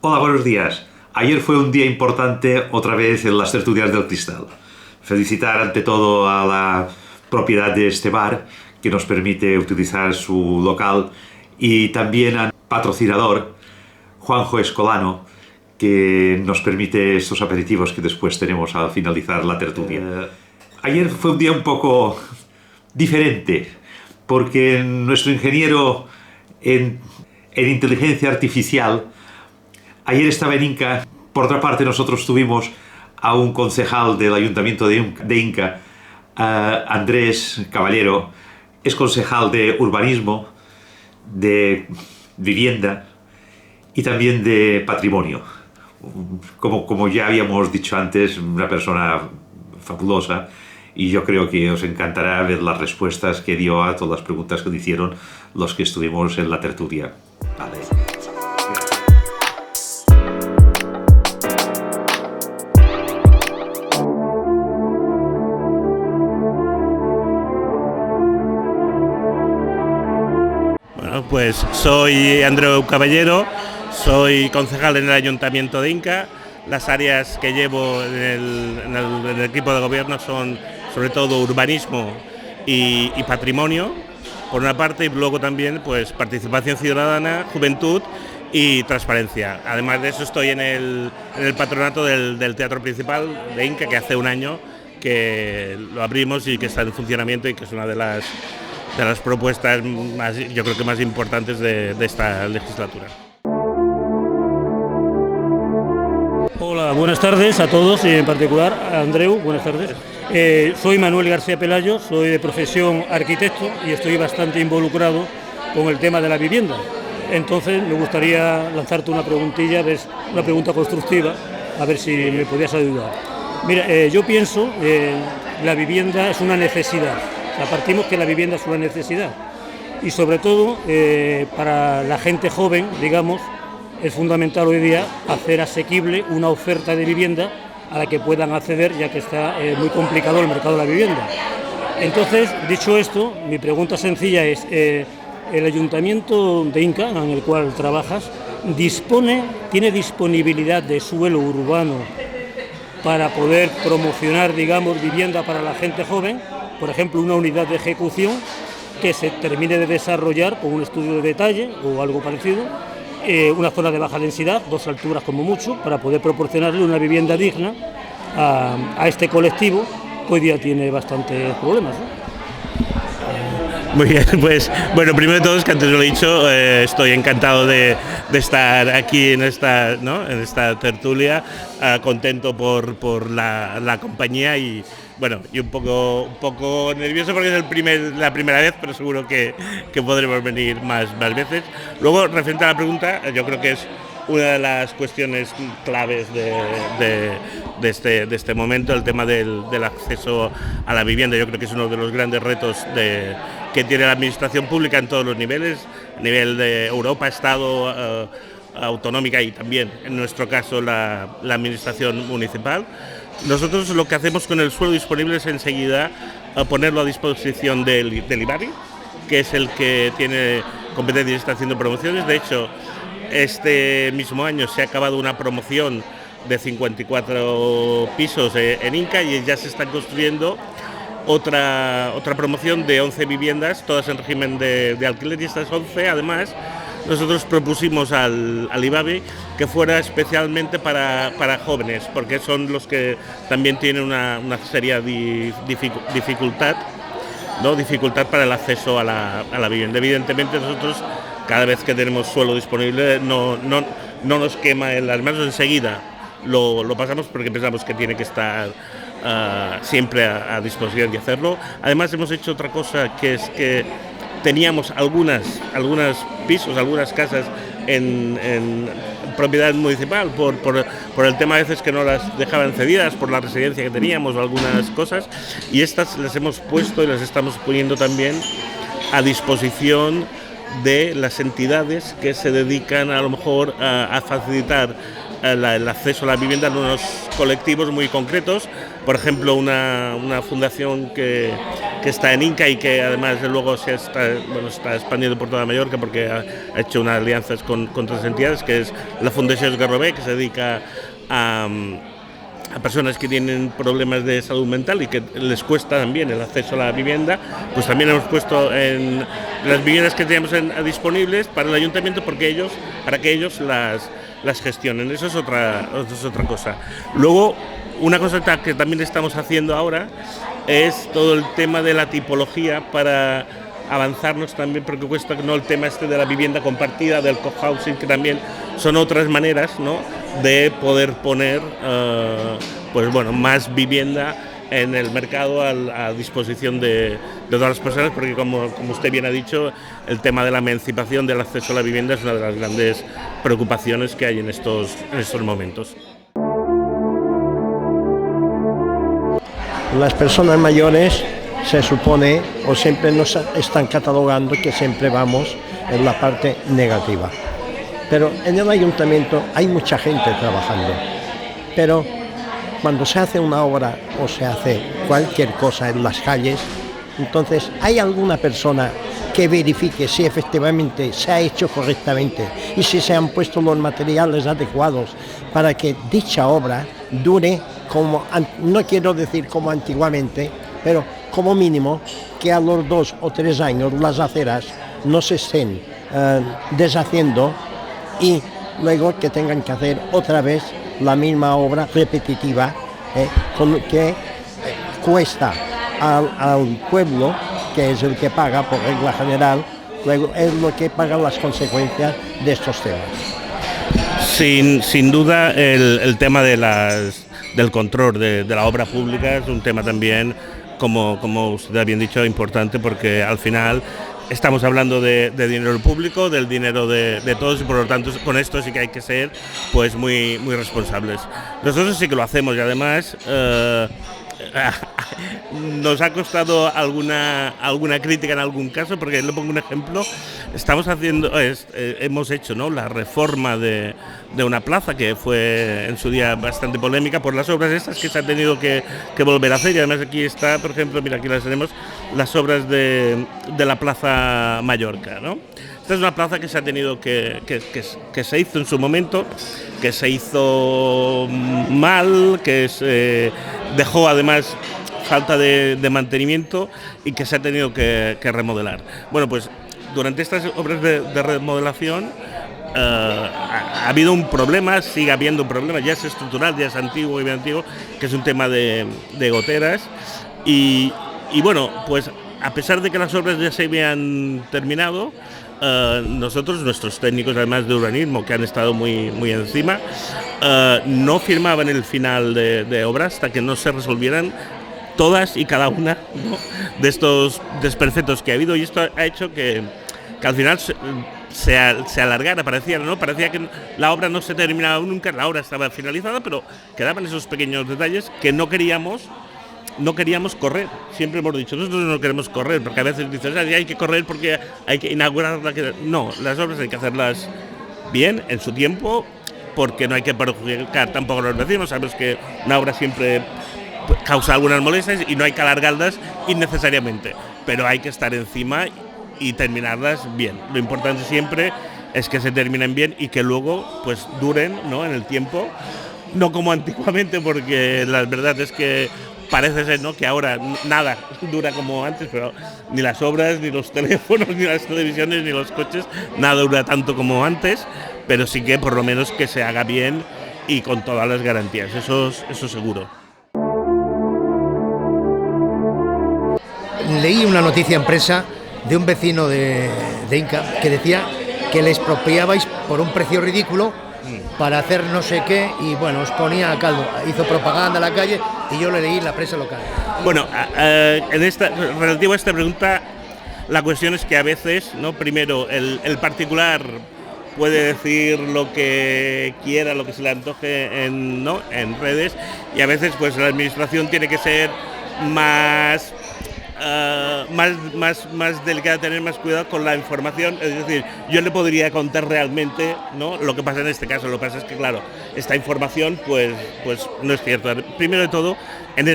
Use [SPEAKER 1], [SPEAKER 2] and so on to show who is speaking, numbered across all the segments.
[SPEAKER 1] Hola, buenos días. Ayer fue un día importante otra vez en las tertulias del Cristal. Felicitar ante todo a la propiedad de este bar que nos permite utilizar su local y también al patrocinador Juanjo Escolano que nos permite estos aperitivos que después tenemos al finalizar la tertulia. Ayer fue un día un poco diferente porque nuestro ingeniero en inteligencia artificial ayer estaba en Inca. Por otra parte, nosotros tuvimos a un concejal del Ayuntamiento de Inca, Andrés Caballero, es concejal de urbanismo, de vivienda y también de patrimonio. Como ya habíamos dicho antes, una persona fabulosa, y yo creo que os encantará ver las respuestas que dio a todas las preguntas que le hicieron los que estuvimos en la tertulia. Vale.
[SPEAKER 2] Pues soy Andreu Caballero, soy concejal en el Ayuntamiento de Inca. Las áreas que llevo en el equipo de gobierno son sobre todo urbanismo y patrimonio, por una parte, y luego también pues participación ciudadana, juventud y transparencia. Además de eso estoy en el patronato del Teatro Principal de Inca, que hace un año que lo abrimos y que está en funcionamiento y que es una de las propuestas más, yo creo que más importantes de esta legislatura.
[SPEAKER 3] Hola, buenas tardes a todos y en particular a Andreu, buenas tardes. Soy Manuel García Pelayo, soy de profesión arquitecto y estoy bastante involucrado con el tema de la vivienda. Entonces me gustaría lanzarte una preguntilla, una pregunta constructiva, a ver si me podías ayudar. Mira, yo pienso que la vivienda es una necesidad. O sea, partimos que la vivienda es una necesidad y sobre todo para la gente joven, digamos, es fundamental hoy día hacer asequible una oferta de vivienda a la que puedan acceder, ya que está muy complicado el mercado de la vivienda. Entonces, dicho esto, mi pregunta sencilla es, ¿el Ayuntamiento de Inca, en el cual trabajas, tiene disponibilidad de suelo urbano para poder promocionar, digamos, vivienda para la gente joven? Por ejemplo, una unidad de ejecución que se termine de desarrollar con un estudio de detalle o algo parecido, una zona de baja densidad, 2 alturas como mucho, para poder proporcionarle una vivienda digna a este colectivo que hoy día tiene bastantes problemas, ¿no?
[SPEAKER 2] Muy bien, pues bueno, primero de todo, es que antes lo he dicho, estoy encantado de estar aquí en esta tertulia, contento por la compañía y bueno, y un poco nervioso porque es la primera vez, pero seguro que podremos venir más veces. Luego, referente a la pregunta, yo creo que es una de las cuestiones claves de este momento, el tema del acceso a la vivienda. Yo creo que es uno de los grandes retos que tiene la administración pública en todos los niveles, a nivel de Europa, Estado, autonómica y también, en nuestro caso, la administración municipal. Nosotros lo que hacemos con el suelo disponible es enseguida ponerlo a disposición del IBABI, que es el que tiene competencia y está haciendo promociones. De hecho, este mismo año se ha acabado una promoción de 54 pisos en Inca y ya se está construyendo otra promoción de 11 viviendas, todas en régimen de alquiler, y estas 11 además nosotros propusimos al IBABI que fuera especialmente para jóvenes, porque son los que también tienen una seria dificultad, ¿no? Dificultad para el acceso a la vivienda. Evidentemente nosotros cada vez que tenemos suelo disponible no nos quema en las manos, enseguida lo pasamos porque pensamos que tiene que estar siempre a disposición de hacerlo. Además hemos hecho otra cosa, que es que teníamos algunos pisos, algunas casas en propiedad municipal por el tema a veces que no las dejaban cedidas por la residencia que teníamos o algunas cosas, y estas las hemos puesto y las estamos poniendo también a disposición de las entidades que se dedican a lo mejor a facilitar el acceso a la vivienda en unos colectivos muy concretos. Por ejemplo, una fundación que que está en Inca y que además luego está expandiendo por toda Mallorca porque ha hecho unas alianzas con otras entidades, que es la Fundación Esgarrobé, que se dedica a personas que tienen problemas de salud mental y que les cuesta también el acceso a la vivienda. Pues también hemos puesto en las viviendas que tenemos disponibles para el ayuntamiento para que ellos las gestionen. Eso es otra cosa. Luego, una cosa que también estamos haciendo ahora es todo el tema de la tipología para avanzarnos también, porque cuesta, ¿no?, el tema de la vivienda compartida, del cohousing, que también son otras maneras, ¿no?, de poder poner más vivienda en el mercado a disposición de todas las personas, porque como usted bien ha dicho, el tema de la emancipación del acceso a la vivienda es una de las grandes preocupaciones que hay en estos momentos.
[SPEAKER 4] Las personas mayores se supone, o siempre nos están catalogando que siempre vamos en la parte negativa. Pero en el ayuntamiento hay mucha gente trabajando. Pero cuando se hace una obra o se hace cualquier cosa en las calles, entonces hay alguna persona que verifique si efectivamente se ha hecho correctamente y si se han puesto los materiales adecuados para que dicha obra dure como, no quiero decir como antiguamente, pero como mínimo que a los 2 o 3 años las aceras no se estén deshaciendo y luego que tengan que hacer otra vez la misma obra repetitiva que cuesta al pueblo, que es el que paga por regla general, luego es lo que paga las consecuencias de estos temas.
[SPEAKER 2] Sin duda el tema del control de la obra pública es un tema también, como usted ha bien dicho, importante, porque al final estamos hablando de dinero público, del dinero de todos, y por lo tanto con esto sí que hay que ser pues muy responsables. Nosotros sí que lo hacemos y además nos ha costado alguna crítica en algún caso, porque le pongo un ejemplo. Hemos hecho, ¿no?, la reforma de una plaza que fue en su día bastante polémica por las obras estas que se han tenido que volver a hacer, y además aquí está, por ejemplo, mira, aquí las tenemos, las obras de la Plaza Mallorca, ¿no? Esta es una plaza que se ha tenido que se hizo en su momento, que se hizo mal, que se dejó además falta de mantenimiento y que se ha tenido que remodelar. Bueno, pues durante estas obras de remodelación ha habido un problema, sigue habiendo un problema, ya es estructural, ya es antiguo y bien antiguo, que es un tema de goteras y bueno, pues a pesar de que las obras ya se habían terminado, nuestros técnicos, además de urbanismo, que han estado muy encima, no firmaban el final de obras hasta que no se resolvieran todas y cada una, ¿no?, de estos desperfectos que ha habido, y esto ha hecho que al final se alargara, parecía que la obra no se terminaba nunca, la obra estaba finalizada, pero quedaban esos pequeños detalles que no queríamos correr. Siempre hemos dicho, nosotros no queremos correr, porque a veces dices, hay que correr porque hay que inaugurarla. No, las obras hay que hacerlas bien, en su tiempo, porque no hay que perjudicar tampoco a los vecinos. Sabemos que una obra siempre causa algunas molestias y no hay que alargarlas innecesariamente, pero hay que estar encima y terminarlas bien. Lo importante siempre es que se terminen bien y que luego pues duren, ¿no?, en el tiempo, no como antiguamente, porque la verdad es que parece ser, ¿no?, que ahora nada dura como antes, pero ni las obras, ni los teléfonos, ni las televisiones, ni los coches, nada dura tanto como antes, pero sí que por lo menos que se haga bien y con todas las garantías, eso seguro.
[SPEAKER 5] Leí una noticia en prensa de un vecino de Inca que decía que le expropiabais por un precio ridículo para hacer no sé qué, y bueno, os ponía a caldo, hizo propaganda en la calle y yo lo leí en la prensa local. Bueno,
[SPEAKER 2] relativo a esta pregunta, la cuestión es que a veces, ¿no?, primero el particular puede decir lo que quiera, lo que se le antoje en redes, y a veces pues la administración tiene que ser más más delicada, tener más cuidado con la información. Es decir, yo le podría contar realmente, ¿no?, lo que pasa en este caso. Lo que pasa es que, claro, esta información pues no es cierta. Primero de todo,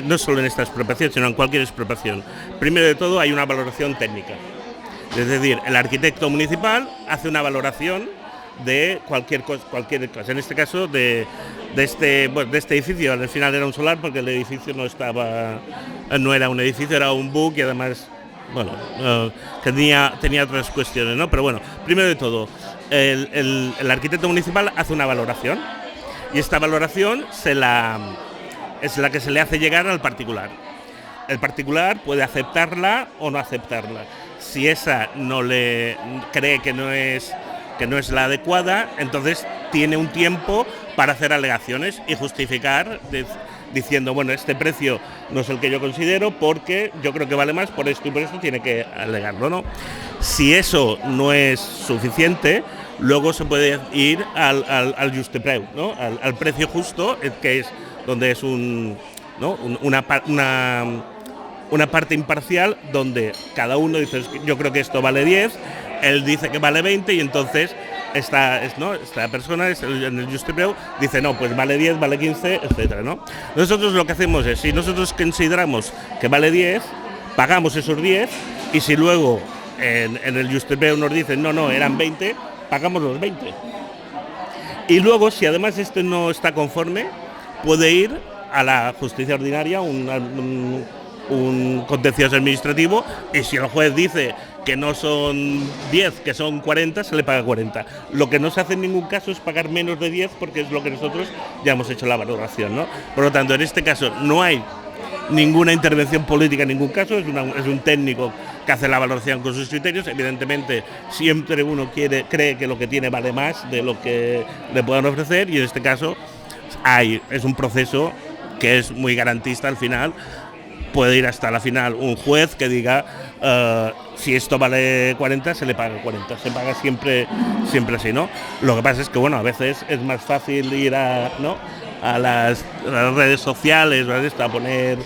[SPEAKER 2] no solo en esta expropiación, sino en cualquier expropiación. Primero de todo, hay una valoración técnica. Es decir, el arquitecto municipal hace una valoración de cualquier cosa. En este caso, de este edificio. Al final era un solar porque el edificio no era un edificio, era un bug, y además, bueno, tenía otras cuestiones, ¿no? Pero bueno, primero de todo, el arquitecto municipal hace una valoración, y esta valoración es la que se le hace llegar al particular. El particular puede aceptarla o no aceptarla. Si esa cree que no es la adecuada, entonces tiene un tiempo para hacer alegaciones y justificar diciendo, bueno, este precio no es el que yo considero porque yo creo que vale más por esto y por esto, tiene que alegarlo, ¿no? Si eso no es suficiente, luego se puede ir al juste preu, ¿no?, al precio justo, que es donde es una parte imparcial, donde cada uno dice, yo creo que esto vale 10, él dice que vale 20, y entonces esta persona en el juste preu dice, no, pues vale 10, vale 15, etcétera, ¿no? Nosotros lo que hacemos es, si nosotros consideramos que vale 10, pagamos esos 10, y si luego en el juste preu nos dicen, no, eran 20, pagamos los 20. Y luego, si además este no está conforme, puede ir a la justicia ordinaria, un contencioso administrativo, y si el juez dice que no son 10, que son 40, se le paga 40. Lo que no se hace en ningún caso es pagar menos de 10, porque es lo que nosotros ya hemos hecho la valoración, ¿no? Por lo tanto, en este caso no hay ninguna intervención política en ningún caso, es un técnico que hace la valoración con sus criterios. Evidentemente, siempre uno cree que lo que tiene vale más de lo que le puedan ofrecer, y en este caso es un proceso que es muy garantista. Al final puede ir hasta la final un juez que diga, si esto vale 40, se le paga 40, se paga siempre así, ¿no? Lo que pasa es que, bueno, a veces es más fácil ir a las redes sociales, ¿vale?, a poner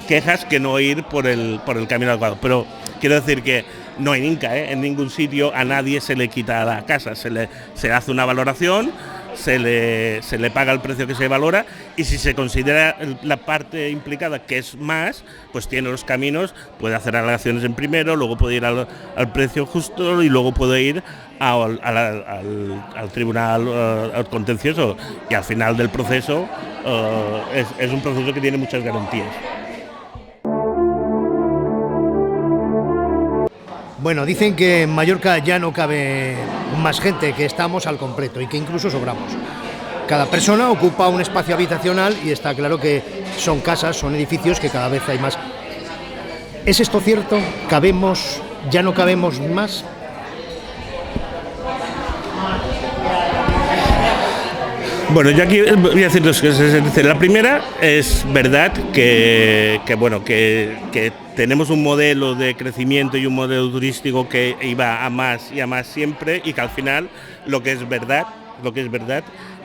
[SPEAKER 2] quejas, que no ir por el camino adecuado. Pero quiero decir que no hay en ningún sitio a nadie se le quita la casa, se hace una valoración, se le paga el precio que se valora, y si se considera la parte implicada que es más, pues tiene los caminos, puede hacer alegaciones en primero, luego puede ir al precio justo, y luego puede ir al tribunal al contencioso, y al final del proceso es un proceso que tiene muchas garantías.
[SPEAKER 5] Bueno, dicen que en Mallorca ya no cabe más gente, que estamos al completo y que incluso sobramos. Cada persona ocupa un espacio habitacional, y está claro que son casas, son edificios que cada vez hay más. ¿Es esto cierto? ¿Ya no cabemos más?
[SPEAKER 2] Bueno, yo aquí voy a decir dos cosas. Es decir, la primera, es verdad que tenemos un modelo de crecimiento y un modelo turístico que iba a más y a más siempre, y que al final lo que es verdad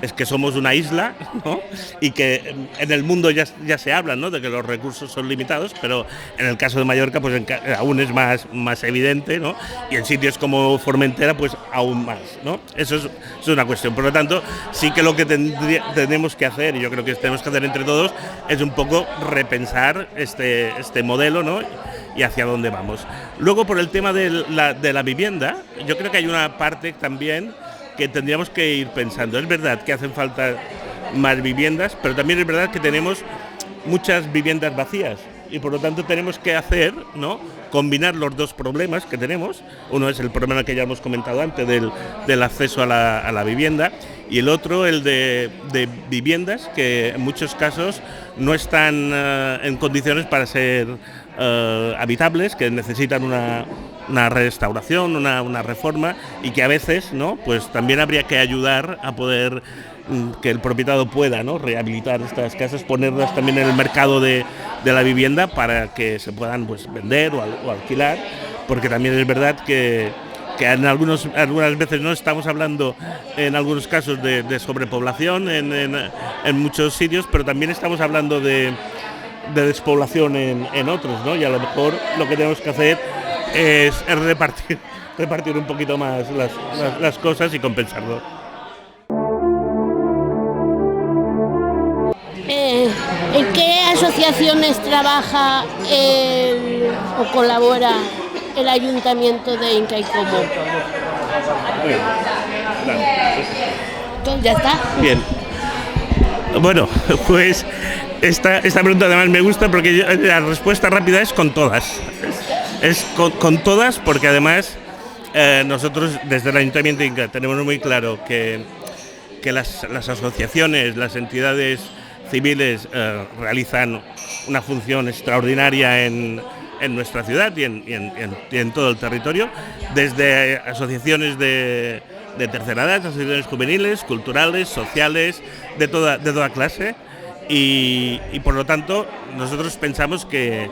[SPEAKER 2] es que somos una isla, ¿no? Y que en el mundo ya se habla, ¿no?, de que los recursos son limitados, pero en el caso de Mallorca pues aún es más evidente, ¿no? Y en sitios como Formentera pues aún más, ¿no? Eso es una cuestión. Por lo tanto, sí que lo que tenemos que hacer, y yo creo que tenemos que hacer entre todos, es un poco repensar este modelo, ¿no?, y hacia dónde vamos. Luego, por el tema de la vivienda, yo creo que hay una parte también que tendríamos que ir pensando. Es verdad que hacen falta más viviendas, pero también es verdad que tenemos muchas viviendas vacías, y por lo tanto tenemos que combinar los dos problemas que tenemos. Uno es el problema que ya hemos comentado antes del acceso a la vivienda, y el otro el de viviendas que en muchos casos no están en condiciones para ser habitables, que necesitan una restauración, una reforma, y que a veces, ¿no?, pues también habría que ayudar a poder que el propietario pueda, ¿no?, rehabilitar estas casas, ponerlas también en el mercado de la vivienda para que se puedan pues vender o alquilar, porque también es verdad que algunas veces no estamos hablando en algunos casos de sobrepoblación en muchos sitios, pero también estamos hablando de despoblación en otros, ¿no? Y a lo mejor lo que tenemos que hacer es repartir un poquito más las cosas y compensarlo.
[SPEAKER 6] ¿En qué asociaciones trabaja o colabora el Ayuntamiento de Inca y Como? Ya está.
[SPEAKER 2] Bien. Bueno, pues esta pregunta además me gusta porque la respuesta rápida es con todas. Es con todas porque además nosotros desde el Ayuntamiento de Inca tenemos muy claro que las asociaciones, las entidades civiles realizan una función extraordinaria en nuestra ciudad y en todo el territorio, desde asociaciones de tercera edad, asociaciones juveniles, culturales, sociales, de toda clase y por lo tanto nosotros pensamos que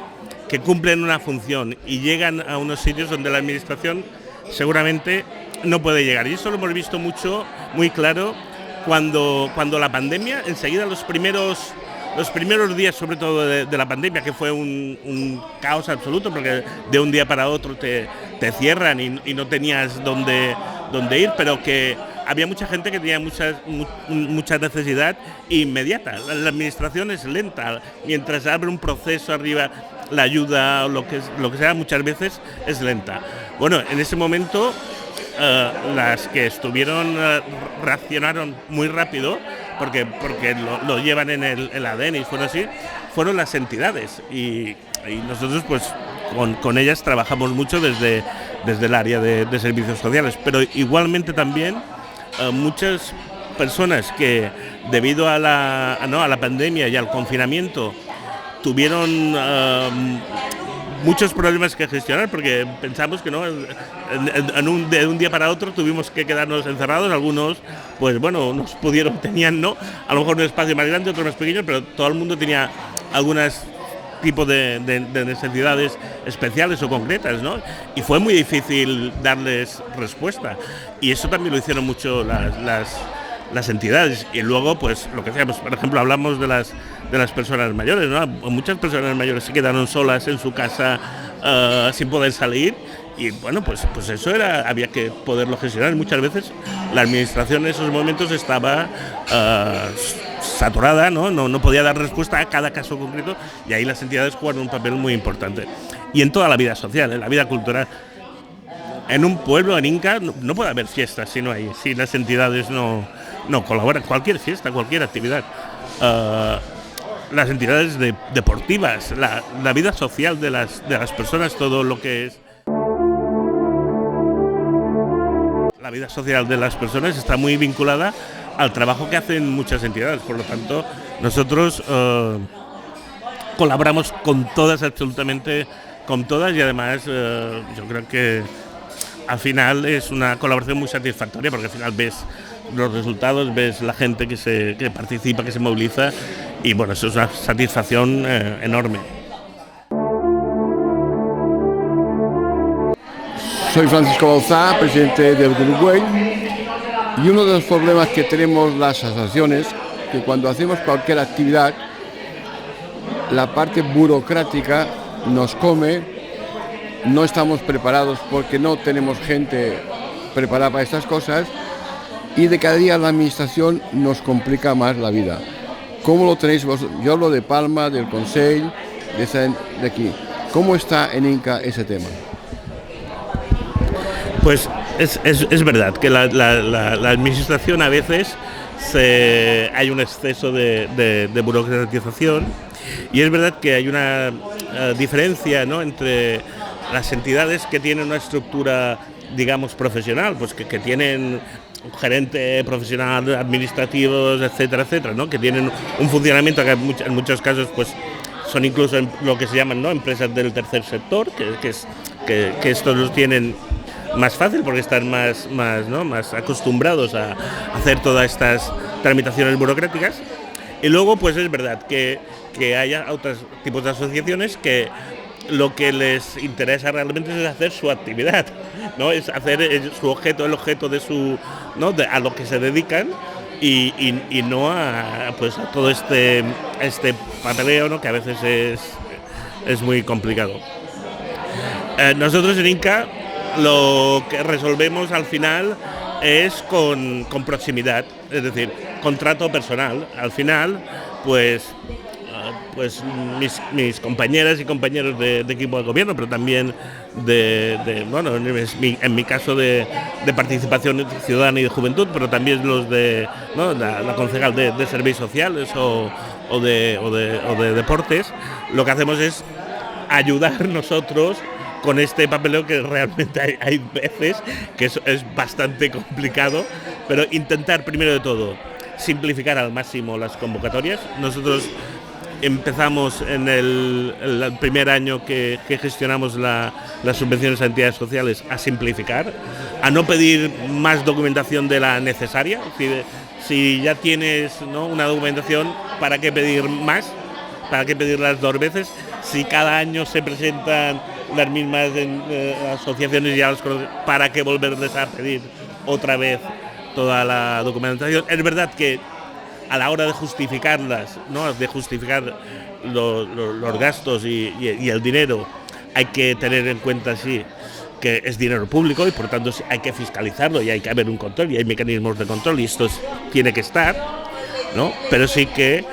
[SPEAKER 2] cumplen una función y llegan a unos sitios donde la administración seguramente no puede llegar. Y eso lo hemos visto muy claro cuando la pandemia, enseguida los primeros días sobre todo de la pandemia, que fue un caos absoluto porque de un día para otro te cierran y no tenías dónde ir, pero que había mucha gente que tenía mucha necesidad inmediata. La administración es lenta, mientras abre un proceso arriba, la ayuda o lo que sea muchas veces es lenta. Bueno, en ese momento las que estuvieron reaccionaron muy rápido porque lo llevan en el ADN y fueron las entidades y nosotros pues con ellas trabajamos mucho desde el área de servicios sociales, pero igualmente también muchas personas que debido a la pandemia y al confinamiento tuvieron muchos problemas que gestionar porque pensamos que no de un día para otro tuvimos que quedarnos encerrados. Algunos pues bueno tenían a lo mejor un espacio más grande, otro más pequeño, pero todo el mundo tenía algunos tipos de necesidades especiales o concretas, ¿no? Y fue muy difícil darles respuesta y eso también lo hicieron mucho las entidades. Y luego pues lo que decíamos, por ejemplo, hablamos de las personas mayores, ¿no? Muchas personas mayores se quedaron solas en su casa sin poder salir y bueno, pues eso había que poderlo gestionar. Muchas veces la administración en esos momentos estaba saturada, no podía dar respuesta a cada caso concreto y ahí las entidades jugaron un papel muy importante. Y en toda la vida social, en la vida cultural. En un pueblo, en Inca, no puede haber fiestas si las entidades no colaboran. Cualquier fiesta, cualquier actividad. Las entidades deportivas, la vida social de las personas, todo lo que es la vida social de las personas está muy vinculada al trabajo que hacen muchas entidades. Por lo tanto, nosotros colaboramos con todas, absolutamente con todas, y además yo creo que al final es una colaboración muy satisfactoria porque al final ves los resultados, ves la gente que participa, que se moviliza y bueno, eso es una satisfacción enorme.
[SPEAKER 7] Soy Francisco Bauzá, presidente del Uruguay, y uno de los problemas que tenemos las asociaciones, que cuando hacemos cualquier actividad, la parte burocrática nos come, no estamos preparados porque no tenemos gente preparada para estas cosas y de cada día la administración nos complica más la vida. ¿Cómo lo tenéis vosotros? Yo hablo de Palma, del Consell, de aquí. ¿Cómo está en Inca ese tema?
[SPEAKER 2] Pues es verdad que la administración a veces hay un exceso de burocratización y es verdad que hay una diferencia, ¿no?, entre las entidades que tienen una estructura, digamos, profesional, pues que tienen un gerente profesional, administrativos, etcétera, etcétera, ¿no?, que tienen un funcionamiento que en muchos casos pues son incluso lo que se llaman, ¿no?, empresas del tercer sector, que estos los tienen más fácil porque están más acostumbrados a hacer todas estas tramitaciones burocráticas. Y luego pues es verdad que haya otros tipos de asociaciones que lo que les interesa realmente es hacer su actividad, ¿no? Es hacer el objeto de su, ¿no?, a lo que se dedican, y no pues a todo este papeleo, ¿no? Que a veces es muy complicado. Nosotros en Inca lo que resolvemos al final es con proximidad, es decir, con trato personal. Al final, pues mis compañeras y compañeros de equipo de gobierno, pero también bueno, en mi caso de participación ciudadana y de juventud, pero también los de, ¿no?, la concejal de servicios sociales o de deportes, lo que hacemos es ayudar nosotros con este papeleo que realmente hay veces que es bastante complicado, pero intentar primero de todo simplificar al máximo las convocatorias. Nosotros empezamos en el primer año que gestionamos las subvenciones a entidades sociales a simplificar, a no pedir más documentación de la necesaria. Es decir, si ya tienes, ¿no?, una documentación, ¿para qué pedir más? ¿Para qué pedirlas 2 veces? Si cada año se presentan las mismas asociaciones, ya ¿para qué volverles a pedir otra vez toda la documentación? Es verdad que a la hora de justificarlas, ¿no?, de justificar los gastos y el dinero, hay que tener en cuenta, sí, que es dinero público y por tanto hay que fiscalizarlo y hay que haber un control y hay mecanismos de control y esto tiene que estar, ¿no? Pero sí que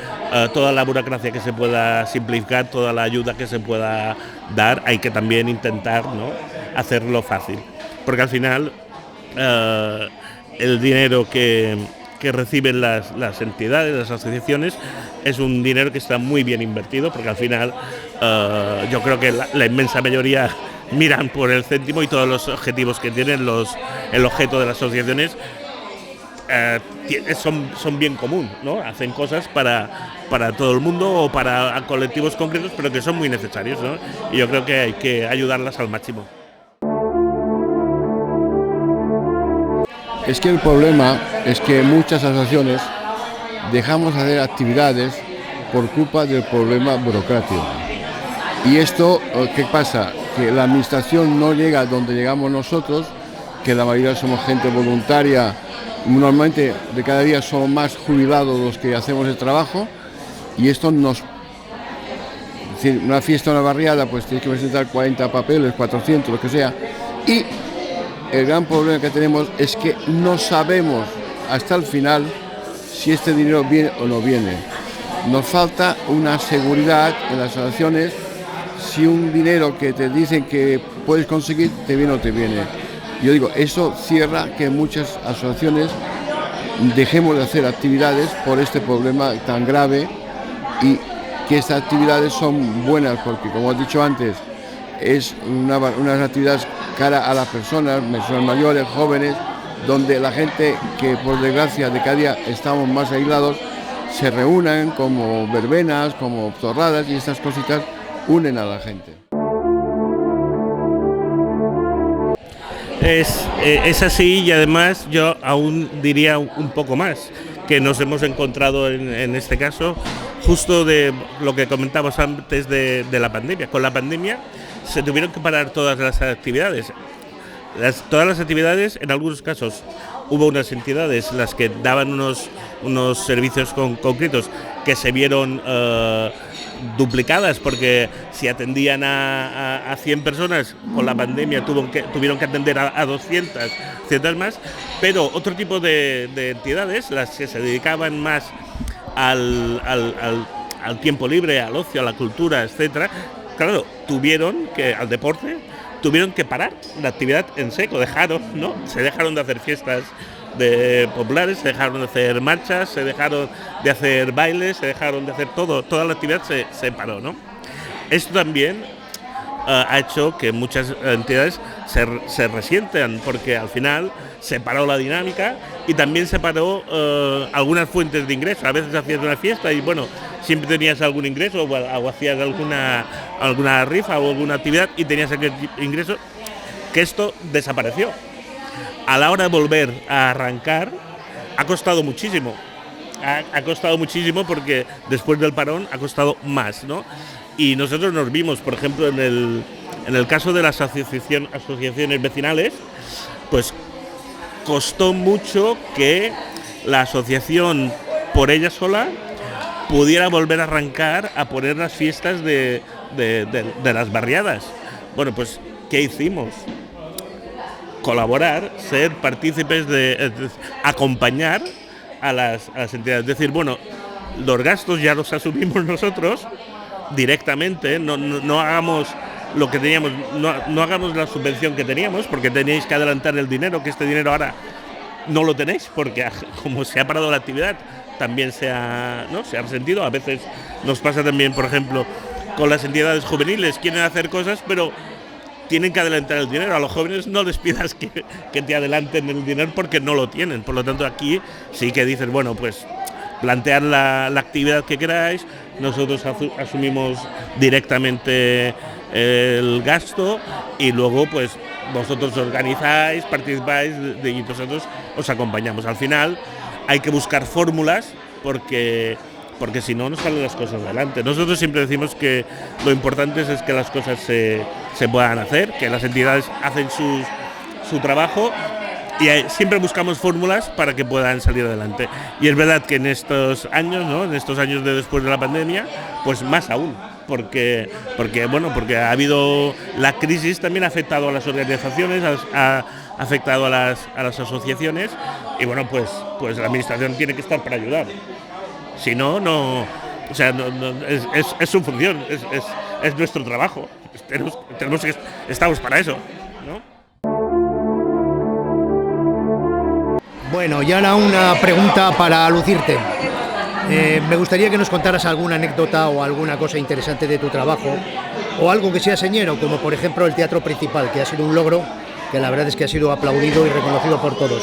[SPEAKER 2] toda la burocracia que se pueda simplificar, toda la ayuda que se pueda dar, hay que también intentar, ¿no?, hacerlo fácil, porque al final el dinero que reciben las entidades, las asociaciones, es un dinero que está muy bien invertido, porque al final yo creo que la inmensa mayoría miran por el céntimo y todos los objetivos que tienen el objeto de las asociaciones son bien común, ¿no? Hacen cosas para todo el mundo o para colectivos concretos, pero que son muy necesarios, ¿no? Y yo creo que hay que ayudarlas al máximo.
[SPEAKER 7] Es que el problema es que muchas asociaciones dejamos de hacer actividades por culpa del problema burocrático. Y esto, ¿qué pasa? Que la administración no llega donde llegamos nosotros, que la mayoría somos gente voluntaria. Normalmente de cada día son más jubilados los que hacemos el trabajo y esto es decir, una fiesta, una barriada, pues tienes que presentar 40 papeles, 400, lo que sea. Y el gran problema que tenemos es que no sabemos hasta el final si este dinero viene o no viene. Nos falta una seguridad en las asociaciones si un dinero que te dicen que puedes conseguir te viene o te viene. Yo digo, eso cierra que muchas asociaciones dejemos de hacer actividades por este problema tan grave y que estas actividades son buenas porque, como he dicho antes, es unas actividades cara a las personas mayores, jóvenes, donde la gente que por desgracia de cada día estamos más aislados, se reúnan como verbenas, como torradas y estas cositas unen a la gente.
[SPEAKER 2] Es así y además yo aún diría un poco más, que nos hemos encontrado en este caso justo de lo que comentábamos antes de la pandemia. Con la pandemia se tuvieron que parar todas las actividades. Todas las actividades, en algunos casos hubo unas entidades las que daban unos servicios concretos que se vieron duplicadas, porque si atendían a 100 personas, con la pandemia tuvieron que atender a 200 más, pero otro tipo de entidades, las que se dedicaban más al tiempo libre, al ocio, a la cultura, etcétera, claro, al deporte, tuvieron que parar la actividad en seco, se dejaron de hacer fiestas populares, se dejaron de hacer marchas, se dejaron de hacer bailes, se dejaron de hacer toda la actividad se paró, ¿no? Esto también ha hecho que muchas entidades se resientan, porque al final se paró la dinámica y también se paró algunas fuentes de ingreso. A veces hacías una fiesta y bueno, siempre tenías algún ingreso o hacías alguna rifa o alguna actividad y tenías aquel ingreso, que esto desapareció. A la hora de volver a arrancar ha costado muchísimo. Ha costado muchísimo porque después del parón ha costado más, ¿no? Y nosotros nos vimos, por ejemplo, en el caso de las asociaciones vecinales, pues costó mucho que la asociación por ella sola pudiera volver a arrancar a poner las fiestas de las barriadas. Bueno, pues, ¿qué hicimos? Colaborar, ser partícipes acompañar a las entidades. Es decir, bueno, los gastos ya los asumimos nosotros directamente, no hagamos lo que teníamos, no hagamos la subvención que teníamos, porque teníais que adelantar el dinero, que este dinero ahora no lo tenéis, porque como se ha parado la actividad, también se ha resentido. A veces nos pasa también, por ejemplo, con las entidades juveniles, quieren hacer cosas, pero tienen que adelantar el dinero. A los jóvenes no les pidas que te adelanten el dinero porque no lo tienen. Por lo tanto, aquí sí que dices, bueno, pues plantear la actividad que queráis, nosotros asumimos directamente el gasto y luego pues vosotros organizáis, participáis y nosotros os acompañamos. Al final hay que buscar fórmulas porque si no, no salen las cosas adelante. Nosotros siempre decimos que lo importante es que las cosas se puedan hacer, que las entidades hacen su trabajo y siempre buscamos fórmulas para que puedan salir adelante. Y es verdad que en estos años, ¿no?, en estos años de después de la pandemia, pues más aún, porque ha habido la crisis, también ha afectado a las organizaciones, ha afectado a las asociaciones y bueno, pues la administración tiene que estar para ayudar. Si no, o sea, es su función, es nuestro trabajo. Estamos para eso, ¿no?
[SPEAKER 5] Bueno, y ahora una pregunta para lucirte. Me gustaría que nos contaras alguna anécdota o alguna cosa interesante de tu trabajo o algo que sea señero, como por ejemplo el teatro principal, que ha sido un logro que la verdad es que ha sido aplaudido y reconocido por todos.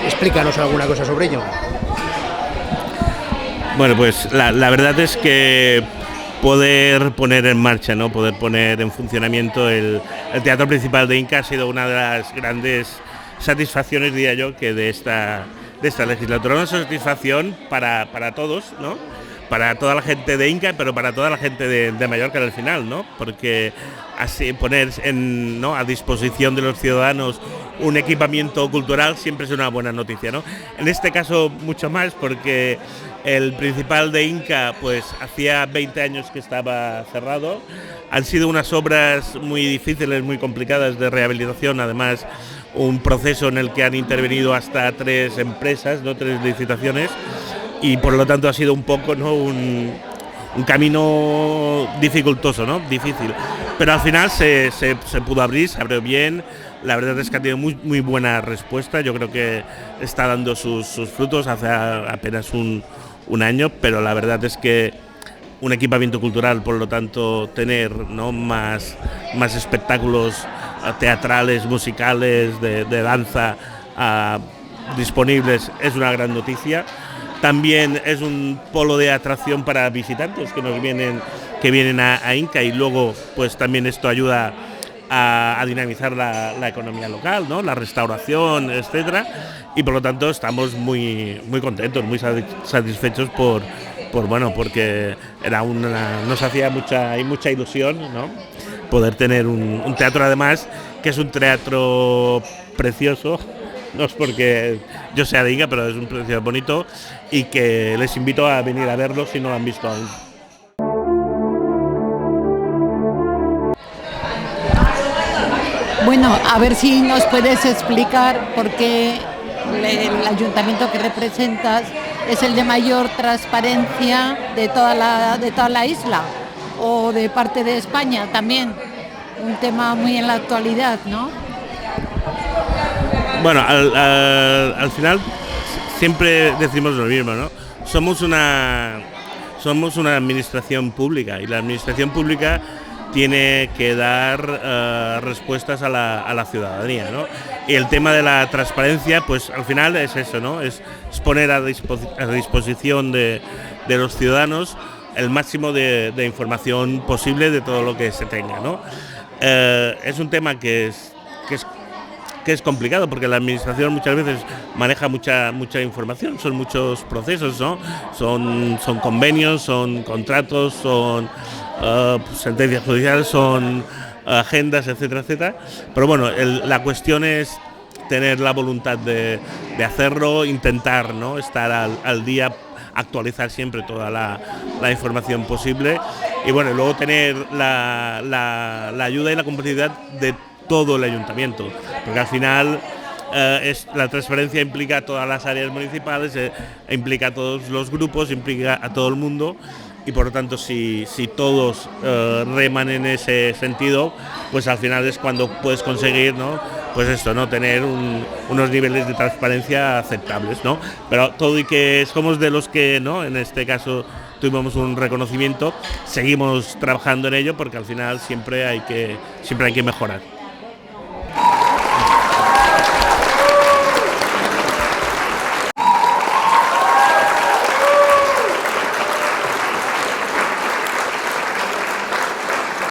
[SPEAKER 5] Explícanos alguna cosa sobre ello.
[SPEAKER 2] Bueno, pues la verdad es que poder poner en marcha, ¿no?, poder poner en funcionamiento el teatro principal de Inca ha sido una de las grandes satisfacciones, diría yo, que de esta legislatura. Una satisfacción para todos, ¿no?, para toda la gente de Inca, pero para toda la gente de Mallorca al final, ¿no?, porque así poner a disposición de los ciudadanos un equipamiento cultural siempre es una buena noticia, ¿no? En este caso mucho más porque el principal de Inca pues hacía 20 años que estaba cerrado. Han sido unas obras muy difíciles, muy complicadas de rehabilitación, además un proceso en el que han intervenido hasta 3 empresas, ¿no?, 3 licitaciones, y por lo tanto ha sido un poco, ¿no?, un camino dificultoso, ¿no?, difícil, pero al final se pudo abrir, se abrió bien. La verdad es que ha tenido muy buena respuesta. Yo creo que está dando sus frutos hace apenas un año, pero la verdad es que un equipamiento cultural, por lo tanto tener, ¿no?, más espectáculos teatrales, musicales, de danza disponibles es una gran noticia. También es un polo de atracción para visitantes que vienen a Inca, y luego pues también esto ayuda a dinamizar la economía local, ¿no?, la restauración, etcétera, y por lo tanto estamos muy contentos, muy satisfechos porque nos hacía mucha ilusión, ¿no?, poder tener un teatro, además que es un teatro precioso. No es porque yo sea de Inca, pero es un teatro bonito y que les invito a venir a verlo si no lo han visto aún.
[SPEAKER 8] Bueno, a ver si nos puedes explicar por qué el ayuntamiento que representas es el de mayor transparencia de toda la isla o de parte de España también. Un tema muy en la actualidad, ¿no?
[SPEAKER 2] Bueno, al final siempre decimos lo mismo, ¿no? Somos una administración pública y la administración pública tiene que dar respuestas a la ciudadanía, ¿no? Y el tema de la transparencia, pues al final es eso, ¿no? Es poner a disposición de los ciudadanos el máximo de información posible de todo lo que se tenga, ¿no? Es un tema que es complicado porque la administración muchas veces maneja mucha información, son muchos procesos, ¿no? Son convenios, son contratos, son sentencias judiciales, son agendas, etcétera, etcétera. Pero bueno, la cuestión es tener la voluntad de hacerlo, intentar, ¿no?, estar al día, actualizar siempre toda la información posible y bueno, luego tener la ayuda y la complicidad de todo el ayuntamiento, porque al final la transparencia implica a todas las áreas municipales, implica a todos los grupos, implica a todo el mundo y por lo tanto si todos reman en ese sentido, pues al final es cuando puedes conseguir, ¿no?, pues esto, ¿no?, tener unos niveles de transparencia aceptables, ¿no? Pero todo y que somos de los que, ¿no?, en este caso tuvimos un reconocimiento, seguimos trabajando en ello porque al final siempre hay que mejorar.